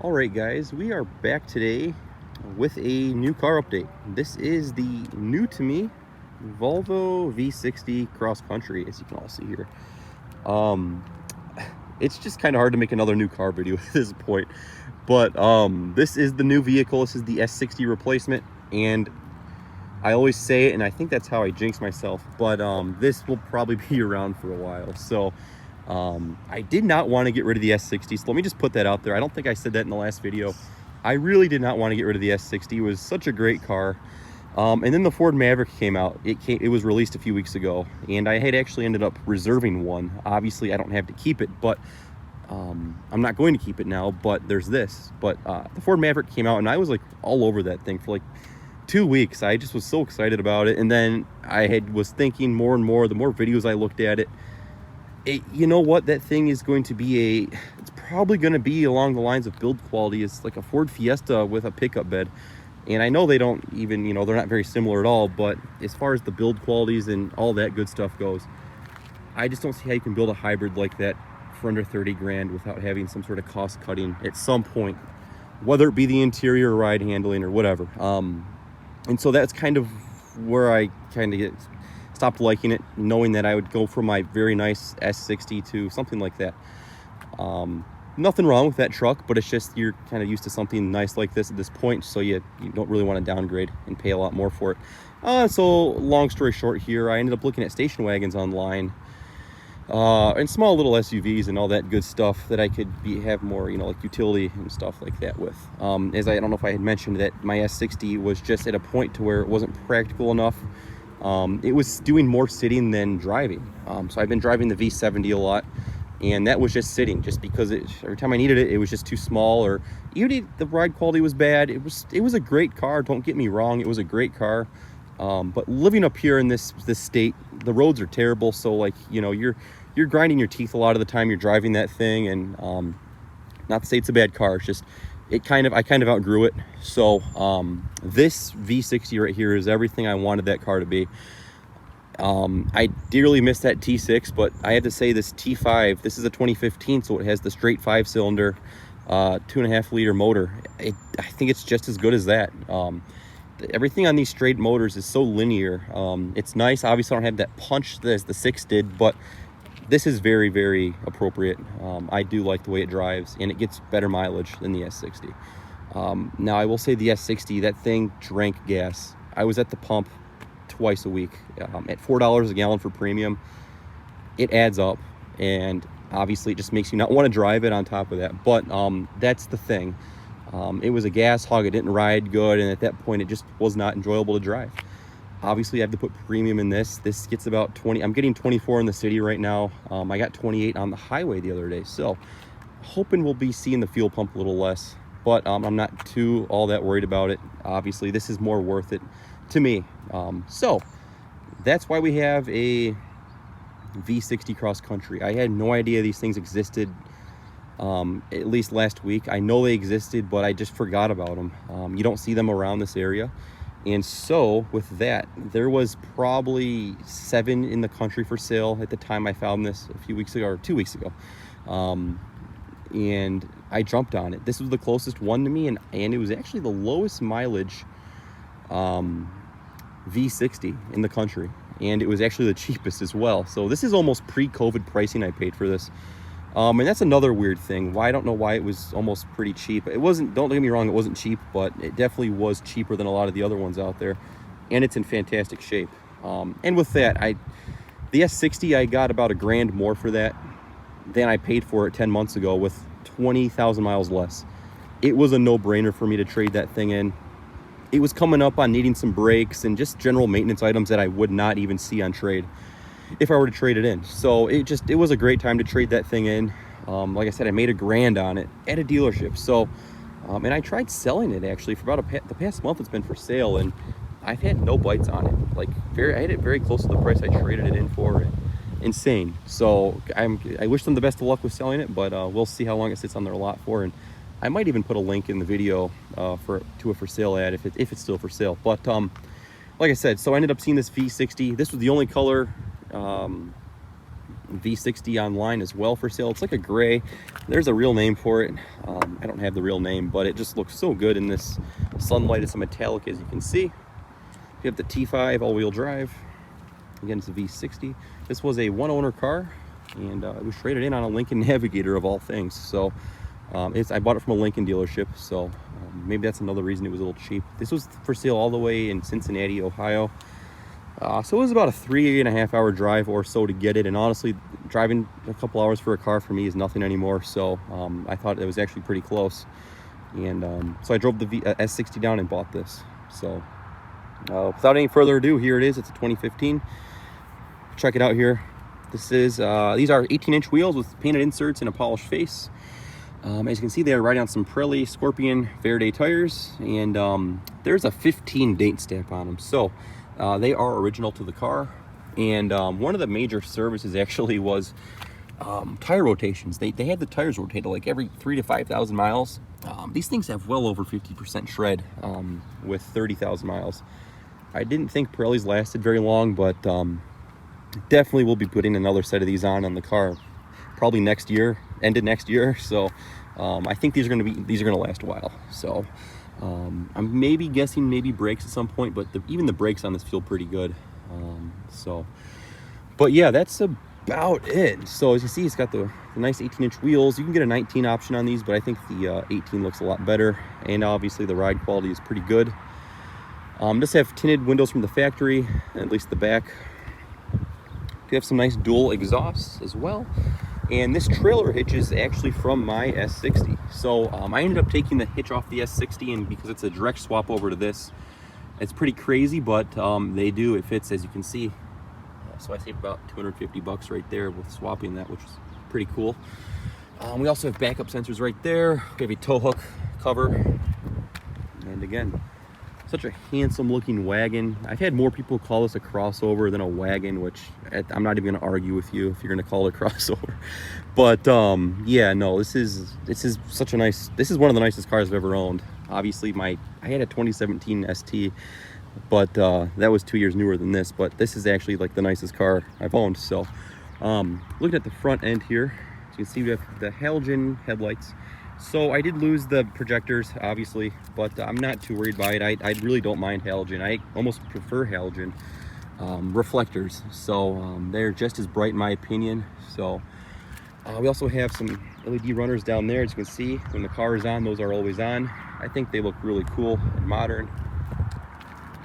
Alright guys, we are back today with a new car update. This is the new to me Volvo V60 cross country, as you can all see here. It's just kind of hard to make another new car video at this point, but this is the new vehicle. This is the S60 replacement, and I always say it, and I think that's how I jinx myself, but this will probably be around for a while. So I did not want to get rid of the S60, so let me just put that out there. I don't think I said that in the last video. I really did not want to get rid of the S60. It was such a great car. And then the Ford Maverick came out. It was released a few weeks ago, and I had actually ended up reserving one. Obviously, I don't have to keep it, but I'm not going to keep it now, but there's this. But the Ford Maverick came out, and I was like all over that thing for like 2 weeks. I just was so excited about it. And then was thinking more and more, the more videos I looked at it, you know what, that thing is going to be it's probably going to be along the lines of build quality. It's like a Ford Fiesta with a pickup bed. And I know they don't even, they're not very similar at all, but as far as the build qualities and all that good stuff goes, I just don't see how you can build a hybrid like that for under 30 grand without having some sort of cost cutting at some point, whether it be the interior or ride handling or whatever. And so that's kind of where I kind of stopped liking it, knowing that I would go from my very nice S60 to something like that. Nothing wrong with that truck, but it's just you're kind of used to something nice like this at this point, so you don't really want to downgrade and pay a lot more for it. So long story short here, I ended up looking at station wagons online, and small little SUVs and all that good stuff that I could have more, like utility and stuff like that with. As I don't know if I had mentioned that my S60 was just at a point to where it wasn't practical enough. It was doing more sitting than driving. So I've been driving the V70 a lot, and that was just sitting, just because every time I needed it, it was just too small, or even the ride quality was bad. It was a great car, don't get me wrong, it was a great car. But living up here in this state, the roads are terrible, so like, you're grinding your teeth a lot of the time you're driving that thing. And not to say it's a bad car, it's just I kind of outgrew it. So this V60 right here is everything I wanted that car to be. I dearly miss that T6, but I had to say this T5, this is a 2015, so it has the straight 5-cylinder 2.5 liter motor. I think it's just as good as that. Everything on these straight motors is so linear. It's nice. Obviously I don't have that punch as the 6 did, but this is very, very appropriate. I do like the way it drives, and it gets better mileage than the S60. Now, I will say the S60, that thing drank gas. I was at the pump twice a week at $4 a gallon for premium. It adds up, and obviously it just makes you not want to drive it on top of that. But that's the thing. It was a gas hog. It didn't ride good, and at that point, it just was not enjoyable to drive. Obviously, I have to put premium in this. This gets about 20. I'm getting 24 in the city right now. I got 28 on the highway the other day. So, hoping we'll be seeing the fuel pump a little less. But I'm not too all that worried about it. Obviously, this is more worth it to me. So, that's why we have a V60 cross country. I had no idea these things existed. At least last week. I know they existed, but I just forgot about them. You don't see them around this area. And so with that, there was probably 7 in the country for sale at the time I found this a few weeks ago, or 2 weeks ago. And I jumped on it. This was the closest one to me, and it was actually the lowest mileage V60 in the country. And it was actually the cheapest as well. So this is almost pre-COVID pricing I paid for this. And that's another weird thing. Why I don't know why it was almost pretty cheap. It wasn't, don't get me wrong, it wasn't cheap, but it definitely was cheaper than a lot of the other ones out there. And it's in fantastic shape. And with that, the S60, I got about $1,000 more for that than I paid for it 10 months ago with 20,000 miles less. It was a no-brainer for me to trade that thing in. It was coming up on needing some brakes and just general maintenance items that I would not even see on trade if I were to trade it in. So it was a great time to trade that thing in. Like I said, I made $1,000 on it at a dealership. So, and I tried selling it actually for about the past month. It's been for sale, and I've had no bites on it. Like I had it very close to the price I traded it in for. Insane. So I wish them the best of luck with selling it, but we'll see how long it sits on their lot for. And I might even put a link in the video to a for sale ad if it's still for sale. But like I said, so I ended up seeing this V60. This was the only color V60 online as well for sale. It's like a gray. There's a real name for it. I don't have the real name, but it just looks so good in this sunlight. It's a metallic, as you can see. You have the T5 all-wheel drive. Again, it's a V60. This was a one-owner car, and it was traded in on a Lincoln Navigator of all things. So I bought it from a Lincoln dealership, so maybe that's another reason it was a little cheap. This was for sale all the way in Cincinnati, Ohio. So it was about a 3.5 hour drive or so to get it, and honestly, driving a couple hours for a car for me is nothing anymore. So I thought it was actually pretty close, and so I drove the S60 down and bought this. So without any further ado, here it is. It's a 2015. Check it out here. This is these are 18-inch wheels with painted inserts and a polished face. As you can see, they are riding on some Pirelli Scorpion Verde tires, and there's a 15 date stamp on them. So they are original to the car, and one of the major services actually was tire rotations. They had the tires rotated like every 3,000 to 5,000 miles. These things have well over 50% shred with 30,000 miles. I didn't think Pirelli's lasted very long, but definitely will be putting another set of these on the car probably next year, end of next year. So I think these are going to last a while. So I'm maybe guessing maybe brakes at some point, but even the brakes on this feel pretty good. But yeah, that's about it. So as you see, it's got the nice 18-inch wheels. You can get a 19 option on these, but I think the 18 looks a lot better, and obviously the ride quality is pretty good. Just have tinted windows from the factory, at least the back. We have some nice dual exhausts as well. And this trailer hitch is actually from my S60. So I ended up taking the hitch off the S60, and because it's a direct swap over to this, it's pretty crazy, but it fits, as you can see. So I saved about 250 bucks right there with swapping that, which is pretty cool. We also have backup sensors right there. We have a tow hook cover. And again, such a handsome looking wagon. I've had more people call this a crossover than a wagon, which I'm not even gonna argue with you if you're gonna call it a crossover. But yeah, no, this is such a nice, this is one of the nicest cars I've ever owned. Obviously I had a 2017 ST, but that was 2 years newer than this, but this is actually like the nicest car I've owned. So looking at the front end here, as you can see, we have the halogen headlights. So I did lose the projectors, obviously, but I'm not too worried by it. I really don't mind halogen. I almost prefer halogen reflectors. So they're just as bright in my opinion. So we also have some LED runners down there. As you can see, when the car is on, those are always on. I think they look really cool and modern.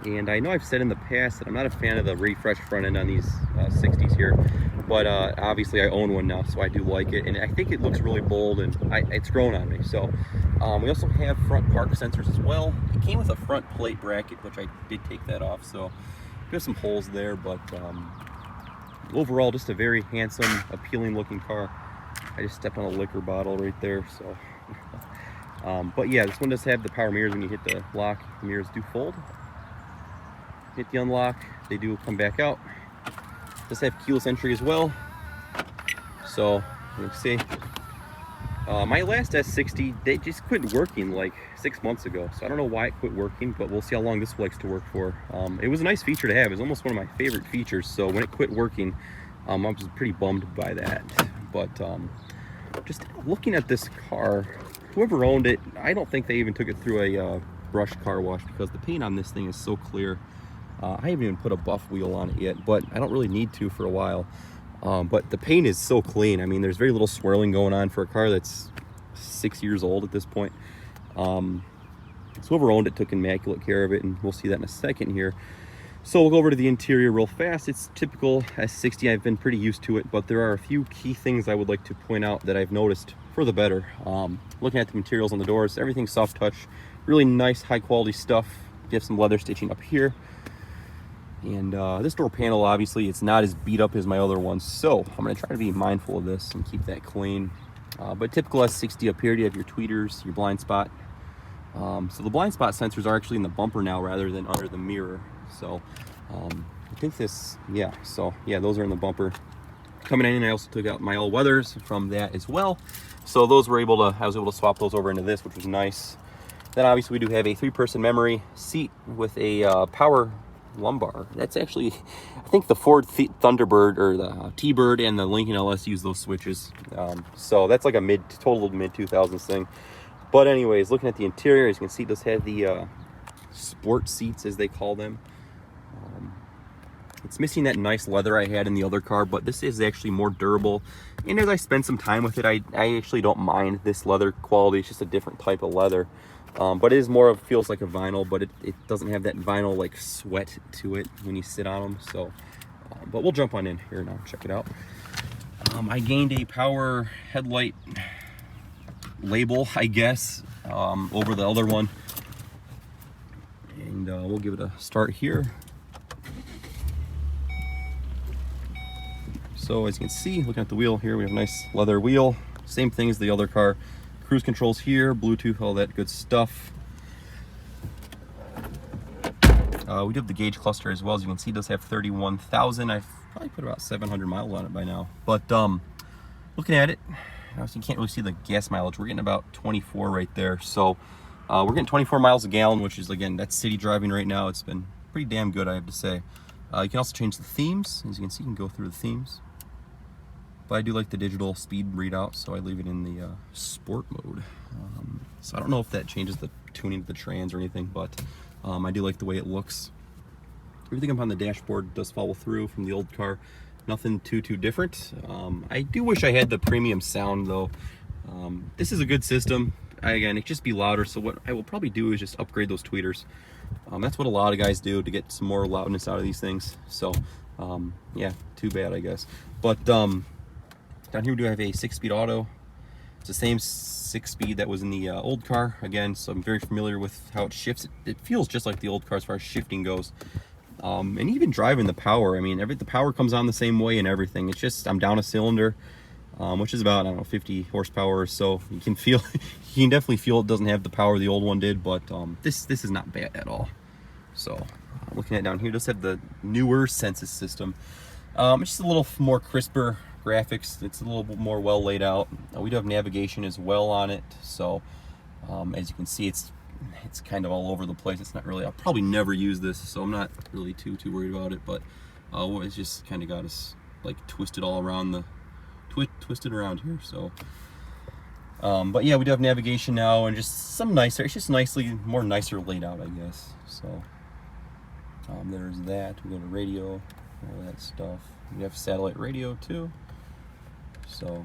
And I know I've said in the past that I'm not a fan of the refreshed front end on these 60s here, but obviously I own one now, so I do like it, and I think it looks really bold, and it's grown on me. So we also have front park sensors as well. It came with a front plate bracket, which I did take that off, so there's some holes there, but overall just a very handsome, appealing looking car. I just stepped on a liquor bottle right there. So but yeah, this one does have the power mirrors. When you hit the lock, the mirrors do fold. Hit the unlock, they do come back out. Does have keyless entry as well. So you can see my last S60, they just quit working like 6 months ago. So I don't know why it quit working, but we'll see how long this likes to work for. It was a nice feature to have. It was almost one of my favorite features. So when it quit working, I was pretty bummed by that. But just looking at this car, whoever owned it, I don't think they even took it through a brush car wash, because the paint on this thing is so clear. I haven't even put a buff wheel on it yet, but I don't really need to for a while. But the paint is so clean. I mean, there's very little swirling going on for a car that's 6 years old at this point. So whoever owned it took immaculate care of it, and we'll see that in a second here. So we'll go over to the interior real fast. It's typical S60. I've been pretty used to it, but there are a few key things I would like to point out that I've noticed for the better. Looking at the materials on the doors, everything's soft touch, really nice high quality stuff. You have some leather stitching up here. And this door panel, obviously, it's not as beat up as my other ones, so I'm going to try to be mindful of this and keep that clean. But typical S60 up here, you have your tweeters, your blind spot. So the blind spot sensors are actually in the bumper now rather than under the mirror. So I think this, yeah, so yeah, those are in the bumper. Coming in, I also took out my all-weathers from that as well. So those were I was able to swap those over into this, which was nice. Then obviously we do have a 3-person memory seat with a power lumbar. That's actually, I think the Ford Thunderbird or the T-Bird and the Lincoln LS use those switches. So that's like a total mid 2000s thing. But anyways, looking at the interior, as you can see, it does have the sport seats, as they call them. It's missing that nice leather I had in the other car, but this is actually more durable. And as I spend some time with it, I actually don't mind this leather quality. It's just a different type of leather. But it is more of, feels like a vinyl, but it doesn't have that vinyl like sweat to it when you sit on them. So, but we'll jump on in here now and check it out. I gained a power headlight label, I guess, over the other one. And we'll give it a start here. So as you can see, looking at the wheel here, we have a nice leather wheel. Same thing as the other car. Cruise controls here, Bluetooth, all that good stuff. We do have the gauge cluster as well. As you can see, it does have 31,000. I've probably put about 700 miles on it by now. But looking at it, you can't really see the gas mileage. We're getting about 24 right there. So we're getting 24 miles a gallon, which is, again, that's city driving right now. It's been pretty damn good, I have to say. You can also change the themes. As you can see, you can go through the themes. But I do like the digital speed readout, so I leave it in the sport mode. So I don't know if that changes the tuning of the trans or anything, but I do like the way it looks. Everything up on the dashboard does follow through from the old car. Nothing too different. I do wish I had the premium sound though. This is a good system. Again, it just be louder, so what I will probably do is just upgrade those tweeters. That's what a lot of guys do to get some more loudness out of these things. So yeah, too bad, I guess. But down here we do have a 6-speed auto. It's the same 6-speed that was in the old car. Again, so I'm very familiar with how it shifts. It feels just like the old car as far as shifting goes. And even driving the power, I mean, the power comes on the same way and everything. It's just, I'm down a cylinder, which is about, I don't know, 50 horsepower or so. You can feel, you can definitely feel it doesn't have the power the old one did, but this is not bad at all. So looking at down here, it does have the newer Sensus system. It's just a little more crisper graphics. It's a little bit more well laid out. We do have navigation as well on it. So as you can see, it's kind of all over the place. It's not really, I'll probably never use this, so I'm not really too worried about it, but it's just kind of got us like twisted all around the twisted around here. So but yeah, we do have navigation now, and just some nicer, it's just more nicer laid out, I guess. So there's that. We go to radio, all that stuff. We have satellite radio too. So,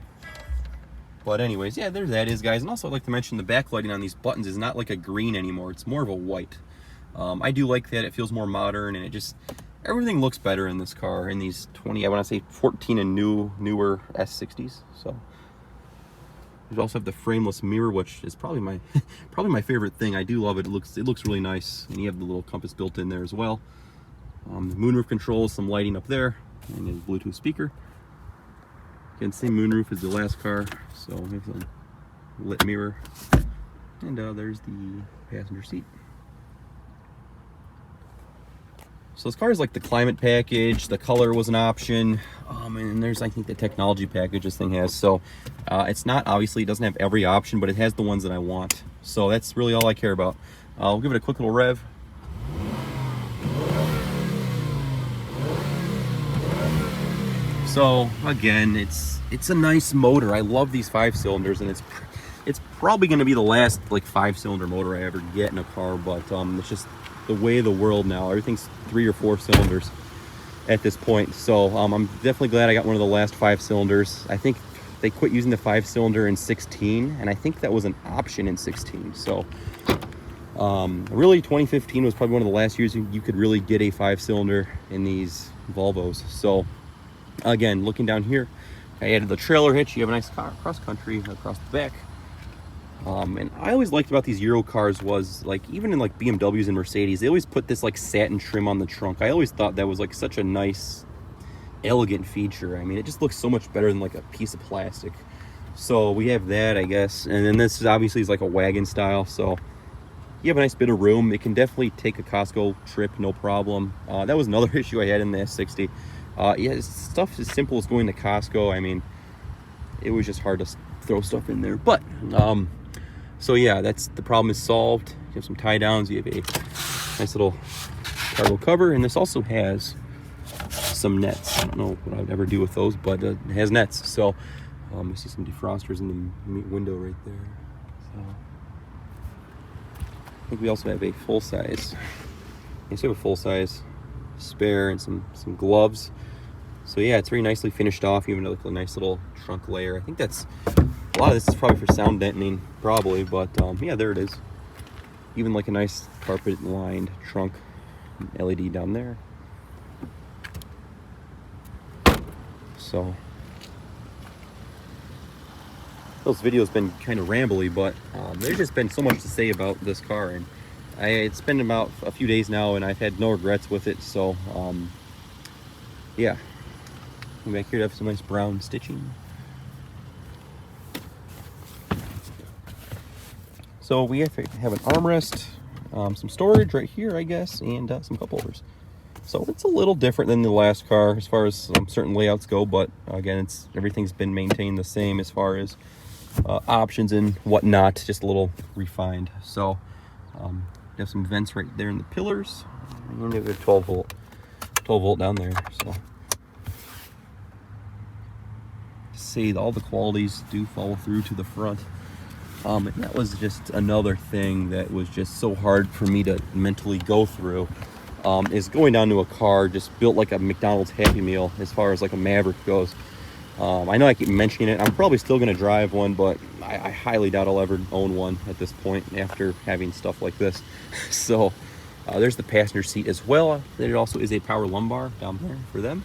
but anyways, yeah, there that is, guys. And also I'd like to mention the backlighting on these buttons is not like a green anymore. It's more of a white. I do like that. It feels more modern, and it just, everything looks better in this car, in these 20, I want to say 14 and newer S60s. So we also have the frameless mirror, which is probably my favorite thing. I do love it. It looks really nice, and you have the little compass built in there as well. The moonroof controls, some lighting up there, and a Bluetooth speaker. Again, same moonroof as the last car, so we have a lit mirror. And there's the passenger seat. So this car is like the climate package, the color was an option, and there's, I think, the technology package this thing has. So it's not, obviously, it doesn't have every option, but it has the ones that I want. So that's really all I care about. I'll give it a quick little rev. So again, it's a nice motor. I love these 5 cylinders, and it's probably going to be the last like 5-cylinder motor I ever get in a car. But it's just the way of the world now. Everything's 3 or 4 cylinders at this point. So I'm definitely glad I got one of the last 5 cylinders. I think they quit using the 5-cylinder in 16, and I think that was an option in 16. So really 2015 was probably one of the last years you could really get a 5-cylinder in these Volvos. So again, looking down here, I added the trailer hitch. You have a nice car cross country across the back. And I always liked about these Euro cars was, like, even in like BMWs and Mercedes, they always put this like satin trim on the trunk. I always thought that was like such a nice, elegant feature. I mean, it just looks so much better than like a piece of plastic. So we have that, I guess. And then this is obviously is like a wagon style, so you have a nice bit of room. It can definitely take a Costco trip, no problem. That was another issue I had in the S60. Yeah, stuff as simple as going to Costco. I mean, it was just hard to throw stuff in there. But so yeah, that's the problem is solved. You have some tie downs. You have a nice little cargo cover, and this also has some nets. I don't know what I'd ever do with those, but it has nets. So you see some defrosters in the window right there. So I think we also have a full-size. Yes, we have a full-size spare and some gloves. So yeah, it's very nicely finished off. Even like a nice little trunk layer. I think that's a lot of this is probably for sound deadening, probably. But yeah, there it is. Even like a nice carpet-lined trunk LED down there. So those videos been kind of rambly, but there's just been so much to say about this car, and it's been about a few days now, and I've had no regrets with it. So yeah, I'm back here to have some nice brown stitching. So we have an armrest, some storage right here, I guess, and some cup holders. So it's a little different than the last car as far as certain layouts go, but again, everything's been maintained the same as far as options and whatnot, just a little refined. So you have some vents right there in the pillars, and you have a 12 volt down there. So see, all the qualities do follow through to the front. And that was just another thing that was just so hard for me to mentally go through, is going down to a car just built like a McDonald's Happy Meal as far as like a Maverick goes. I know I keep mentioning it. I'm probably still going to drive one, but I highly doubt I'll ever own one at this point after having stuff like this. So there's the passenger seat as well. There also is a power lumbar down there for them.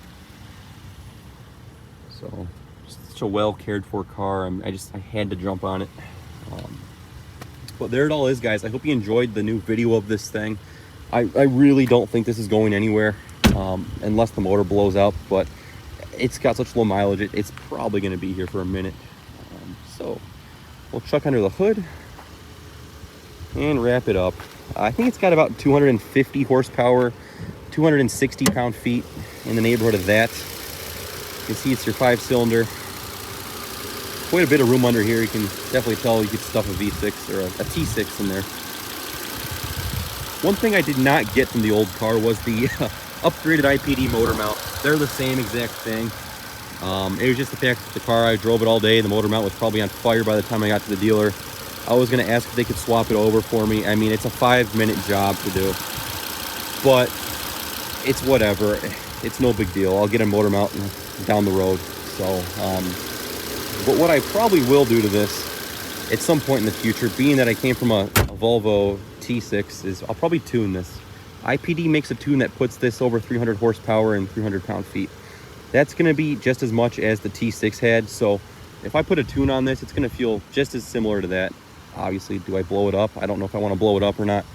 So just such a well cared for car. I had to jump on it. But there it all is, guys. I hope you enjoyed the new video of this thing. I really don't think this is going anywhere unless the motor blows up, but it's got such low mileage, it's probably going to be here for a minute. So we'll chuck under the hood and wrap it up. I think it's got about 250 horsepower, 260 pound-feet, in the neighborhood of that. You can see it's your 5-cylinder. Quite a bit of room under here. You can definitely tell you could stuff a V6 or a T6 in there. One thing I did not get from the old car was the upgraded IPD motor mount. They're the same exact thing. It was just the fact that the car, I drove it all day, the motor mount was probably on fire by the time I got to the dealer. I was going to ask if they could swap it over for me. I mean, it's a 5-minute job to do, but it's whatever. It's no big deal. I'll get a motor mount down the road. So but what I probably will do to this at some point in the future, being that I came from a Volvo T6, is I'll probably tune this. IPD makes a tune that puts this over 300 horsepower and 300 pound-feet. That's going to be just as much as the T6 had. So if I put a tune on this, it's going to feel just as similar to that. Obviously, do I blow it up? I don't know if I want to blow it up or not.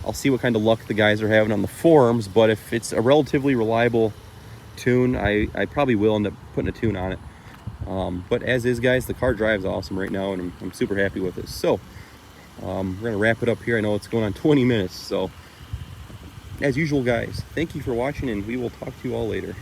I'll see what kind of luck the guys are having on the forums, but if it's a relatively reliable tune, I probably will end up putting a tune on it. But as is, guys, the car drives awesome right now, and I'm super happy with it. So we're going to wrap it up here. I know it's going on 20 minutes. So as usual, guys, thank you for watching, and we will talk to you all later.